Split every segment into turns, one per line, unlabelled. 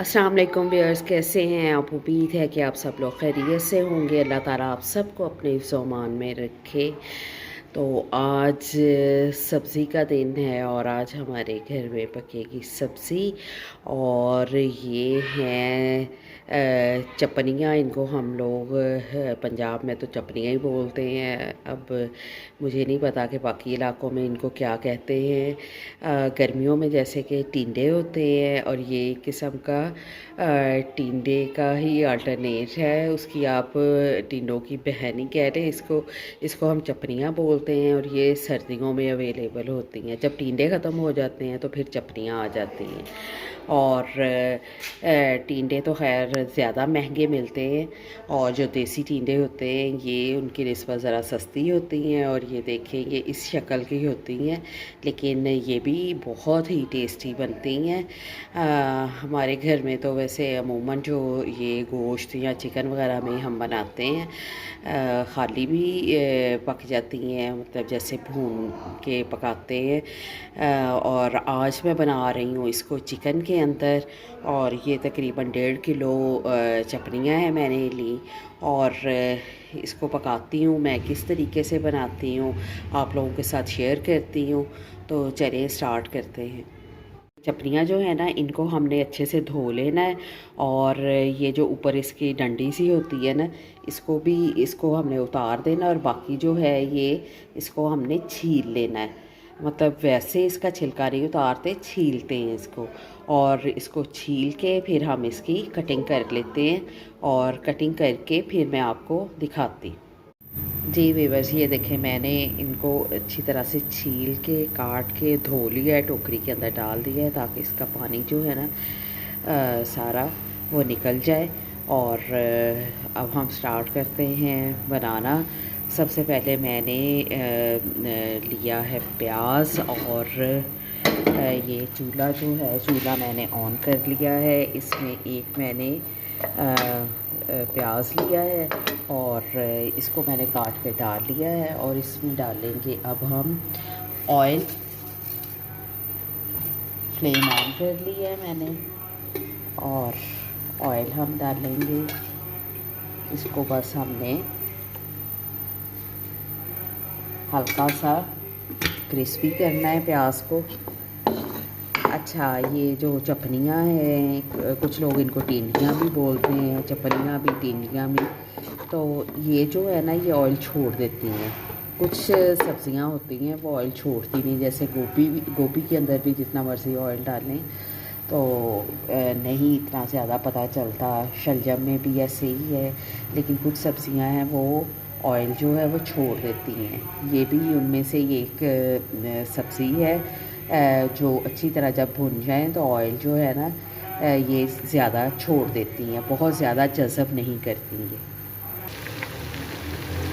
अस्सलाम वालेकुम व्यूअर्स, कैसे हैं आप? उम्मीद है कि आप सब लोग खैरियत से होंगे। अल्लाह ताला आप सबको अपने हिफ्ज़-ओ-अमान में रखे। तो आज सब्ज़ी का दिन है और आज हमारे घर में पकेगी सब्ज़ी और ये हैं चपनियाँ। इनको हम लोग पंजाब में तो चपनियाँ ही बोलते हैं। अब मुझे नहीं पता कि बाकी इलाकों में इनको क्या कहते हैं। गर्मियों में जैसे कि टिंडे होते हैं और ये एक किस्म का टिंडे का ही अल्टरनेट है। उसकी आप टिंडों की बहन ही कह रहे हैं इसको। इसको हम चपनियाँ बोलते हैं और ये सर्दियों में अवेलेबल होती हैं। जब टिंडे ख़त्म हो जाते हैं तो फिर चपनियाँ आ जाती हैं। और टिंडे तो खैर ज़्यादा महंगे मिलते हैं और जो देसी टिंडे होते हैं ये उनकी निस्बत ज़रा सस्ती होती हैं। और ये देखें, ये इस शक्ल की होती हैं लेकिन ये भी बहुत ही टेस्टी बनती हैं। हमारे घर में तो वैसे अमूमन जो ये गोश्त या चिकन वगैरह में हम बनाते हैं खाली भी पक जाती हैं, मतलब जैसे भून के पकाते हैं। और आज मैं बना रही हूँ इसको चिकन के अंदर। और ये तकरीबन 1.5 किलो चपनियाँ हैं मैंने ली और इसको पकाती हूँ। मैं किस तरीके से बनाती हूँ आप लोगों के साथ शेयर करती हूँ। तो चलिए स्टार्ट करते हैं। चपनियाँ जो है ना, इनको हमने अच्छे से धो लेना है और ये जो ऊपर इसकी डंडी सी होती है ना, इसको हमने उतार देना और बाकी जो है ये इसको हमने छील लेना है। मतलब वैसे इसका छिलका नहीं उतारते, छीलते हैं इसको। और इसको छील के फिर हम इसकी कटिंग कर लेते हैं और कटिंग करके फिर मैं आपको दिखाती। जी वीवर्स, ये देखें मैंने इनको अच्छी तरह से छील के काट के धो लिया है, टोकरी के अंदर डाल दिया है ताकि इसका पानी जो है ना सारा वो निकल जाए। और अब हम स्टार्ट करते हैं बनाना। सबसे पहले मैंने लिया है प्याज और ये चूल्हा मैंने ऑन कर लिया है। इसमें एक मैंने प्याज लिया है और इसको मैंने काट के डाल लिया है। और इसमें डालेंगे अब हम ऑयल। फ्लेम ऑन कर लिया है मैंने और ऑयल हम डालेंगे। इसको बस हमने हल्का सा क्रिस्पी करना है प्याज को। अच्छा, ये जो चपनियाँ हैं, कुछ लोग इनको टिंडियाँ भी बोलते हैं, चपनियाँ भी टिंडियाँ भी। तो ये जो है ना, ये ऑयल छोड़ देती हैं। कुछ सब्ज़ियाँ होती हैं वो ऑयल छोड़ती नहीं, जैसे गोभी के अंदर भी जितना मर्ज़ी ऑयल डालें तो नहीं इतना ज़्यादा पता चलता। शलजम में भी ऐसे ही है, लेकिन कुछ सब्ज़ियाँ हैं वो ऑयल जो है वो छोड़ देती हैं। ये भी उनमें से एक सब्ज़ी है जो अच्छी तरह जब भुन जाएँ तो ऑयल जो है ना ये ज़्यादा छोड़ देती हैं, बहुत ज़्यादा जज़ब नहीं करती ये।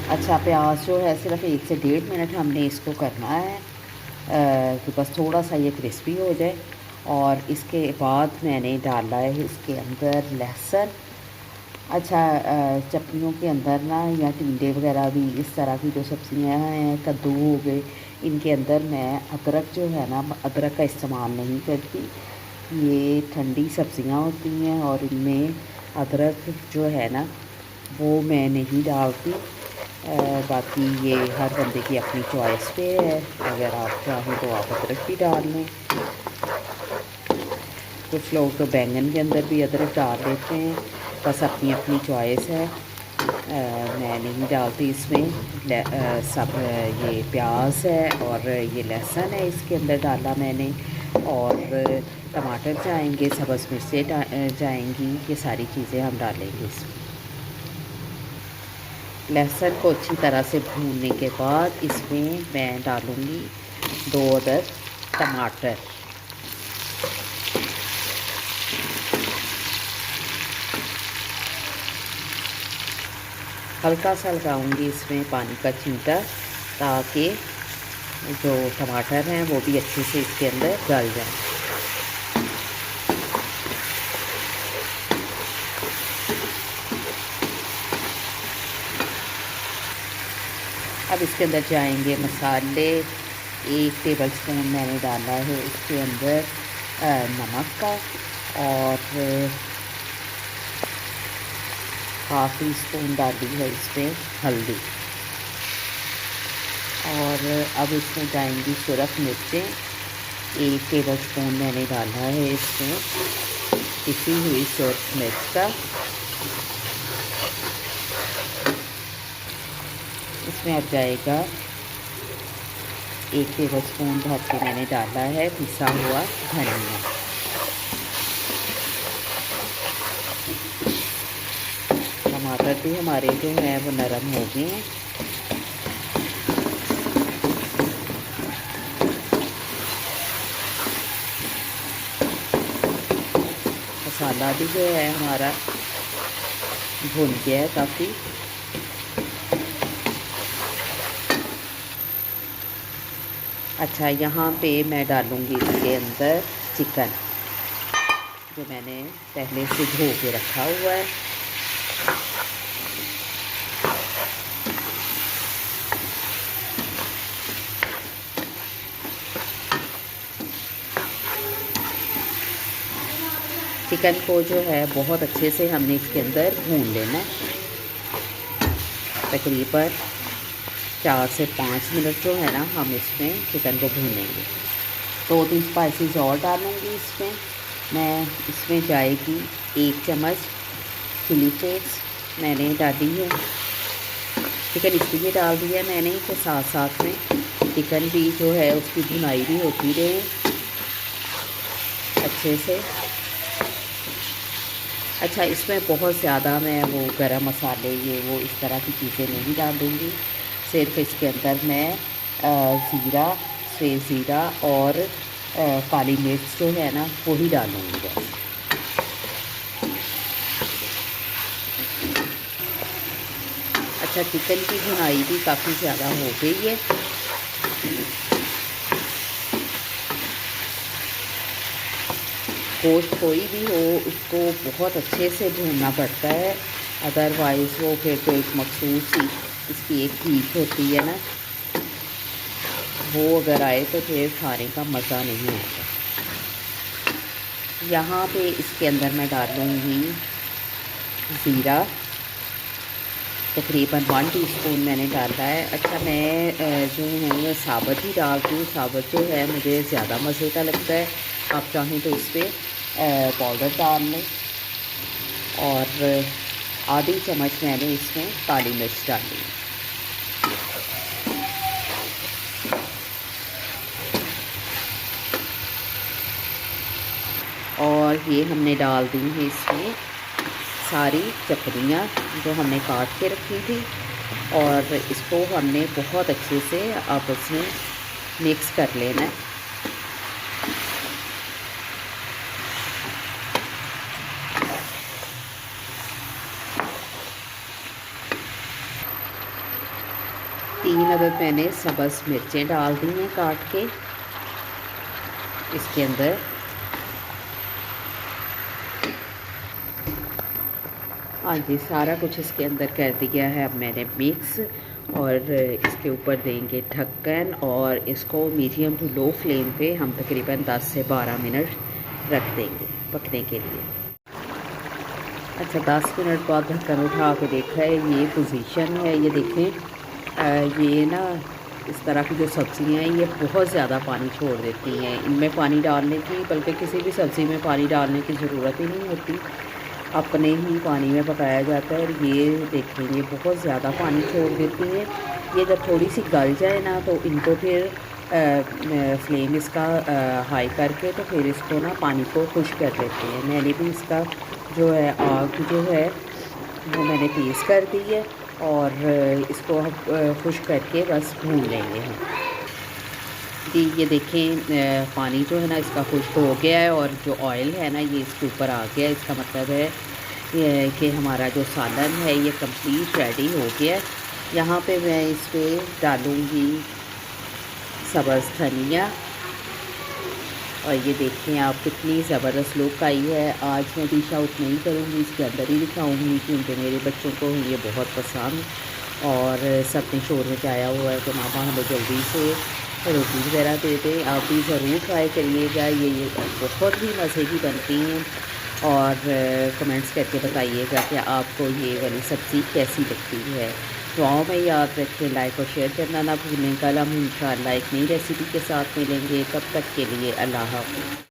अच्छा, प्याज जो है सिर्फ 1 से 1.5 मिनट हमने इसको करना है कि बस थोड़ा सा ये क्रिस्पी हो जाए। और इसके बाद मैंने डाला है इसके अंदर लहसुन। अच्छा, चटनियों के अंदर ना या टिंडे वगैरह भी, इस तरह की जो सब्ज़ियाँ हैं, कद्दू हो गए, इनके अंदर मैं अदरक जो है ना, अदरक का इस्तेमाल नहीं करती। ये ठंडी सब्ज़ियाँ होती हैं और इनमें अदरक जो है ना वो मैं नहीं डालती। बाकी ये हर बंदे की अपनी चॉइस पे है, अगर आप चाहें तो आप अदरक भी डाल लें। कुछ लोग तो बैंगन के अंदर भी अदरक डाल देते हैं, बस अपनी अपनी चॉइस है। मैं नहीं डालती इसमें। सब ये प्याज है और ये लहसुन है इसके अंदर डाला मैंने। और टमाटर जाएंगे, सब्ज़ मिर्चें जाएंगी, ये सारी चीज़ें हम डालेंगे इसमें। लहसुन को अच्छी तरह से भूनने के बाद इसमें मैं डालूँगी 2 अदद टमाटर। हल्का सा लगाऊंगी इसमें पानी का छींटा ताकि जो टमाटर हैं वो भी अच्छे से इसके अंदर गल जाए। अब इसके अंदर जाएंगे मसाले। 1 टेबलस्पून मैंने डाला है इसके अंदर नमक का और हाफ टी स्पून डाली है इसमें हल्दी। और अब इसमें जाएंगी सुरख मिर्चें, 1 टेबल स्पून मैंने डाला है इसमें पिसी हुई सुरख मिर्च का। इसमें अब जाएगा 1 टेबल स्पून भर के मैंने डाला है पिसा हुआ धनिया। टमाटर भी हमारे जो है वो नरम हो गए हैं। मसाला भी जो है हमारा भुन गया है काफ़ी। अच्छा, यहाँ पे मैं डालूँगी इसके अंदर चिकन जो मैंने पहले से धो के रखा हुआ है। चिकन को जो है बहुत अच्छे से हमने इसके अंदर भून लेना है। तकरीबन 4 से 5 मिनट जो है ना हम इसमें चिकन को भूनेंगे। 2-3 स्पाइसेस और डालूँगी इसमें मैं। इसमें जाएगी 1 चम्मच चिली फ्लेक्स मैंने डाली है। चिकन इसलिए डाल दिया मैंने कि साथ साथ में चिकन भी जो है उसकी भुनाई भी होती रहे अच्छे से। अच्छा, इसमें बहुत ज़्यादा मैं वो गरम मसाले ये वो इस तरह की चीज़ें नहीं डाल दूँगी। सिर्फ इसके अंदर मैं ज़ीरा, सफ़ेद ज़ीरा और काली मिर्च जो है ना वो ही डालूँगी बस। अच्छा, चिकन की भुनाई भी काफ़ी ज़्यादा हो गई है। गोश्त कोई भी हो उसको बहुत अच्छे से भूनना पड़ता है, अदरवाइज़ वो फिर तो एक मखसूस सी इसकी एक हीट होती है ना, वो अगर आए तो फिर खाने का मज़ा नहीं आता। यहाँ पे इसके अंदर मैं डालूँगी ज़ीरा, तकरीबन 1 टीस्पून मैंने डाला है। अच्छा, मैं जो है साबुत ही डालती हूँ। साबुत जो है मुझे ज़्यादा मज़े का लगता है। आप चाहें तो इस पर पाउडर डाल लें। और आधी चम्मच मैंने इसमें काली मिर्च डाली। और ये हमने डाल दी है इसमें सारी चपड़ियाँ जो हमने काट के रखी थी, और इसको हमने बहुत अच्छे से आपस में मिक्स कर लेना है। तीन अदद मैंने सब्ज़ मिर्चें डाल दी हैं काट के इसके अंदर। हाँ जी, सारा कुछ इसके अंदर कर दिया है अब मैंने मिक्स। और इसके ऊपर देंगे ढक्कन और इसको मीडियम टू लो फ्लेम पे हम तकरीबन 10 से 12 मिनट रख देंगे पकने के लिए। अच्छा, 10 मिनट बाद ढक्कन उठा के देखा है, ये पोजीशन है, ये देखें। ये ना इस तरह की जो सब्ज़ियाँ हैं ये बहुत ज़्यादा पानी छोड़ देती हैं। इनमें पानी डालने की, बल्कि किसी भी सब्ज़ी में पानी डालने की ज़रूरत ही नहीं होती, अपने ही पानी में पकाया जाता है। और ये देखें, ये बहुत ज़्यादा पानी छोड़ देती हैं। ये जब थोड़ी सी गल जाए ना तो इनको फिर फ्लेम इसका हाई करके तो फिर इसको ना पानी को खुश्क कर देते हैं। मैंने भी इसका जो है आग जो है वो मैंने तेज़ कर दी है और इसको हम खुश्क करके बस भून लेंगे हम। जी, ये देखें, पानी जो है ना इसका खुश्क हो गया है और जो ऑयल है ना ये इसके ऊपर आ गया है। इसका मतलब है कि हमारा जो सालन है ये कंप्लीट रेडी हो गया है। यहाँ पे मैं इस पर डालूँगी सब्ज़ धनिया। और ये देखें आप कितनी ज़बरदस्त लुक आई है। आज मैं डिश आउट नहीं करूँगी, इसके अंदर ही दिखाऊँगी क्योंकि मेरे बच्चों को ये बहुत पसंद और सब ने शोर मचाया हुआ है कि मामा हमें जल्दी से रोटी वगैरह दे दें। आप भी ज़रूर ट्राई करिएगा, ये बहुत ही मज़े की बनती हैं। और कमेंट्स करके बताइएगा कि आपको ये वाली सब्ज़ी कैसी लगती है। दुआओं में याद रखें, लाइक और शेयर करना ना भूलें। कल हम इंशाअल्लाह एक नई रेसिपी के साथ मिलेंगे, तब तक के लिए अल्लाह हाफ़िज़।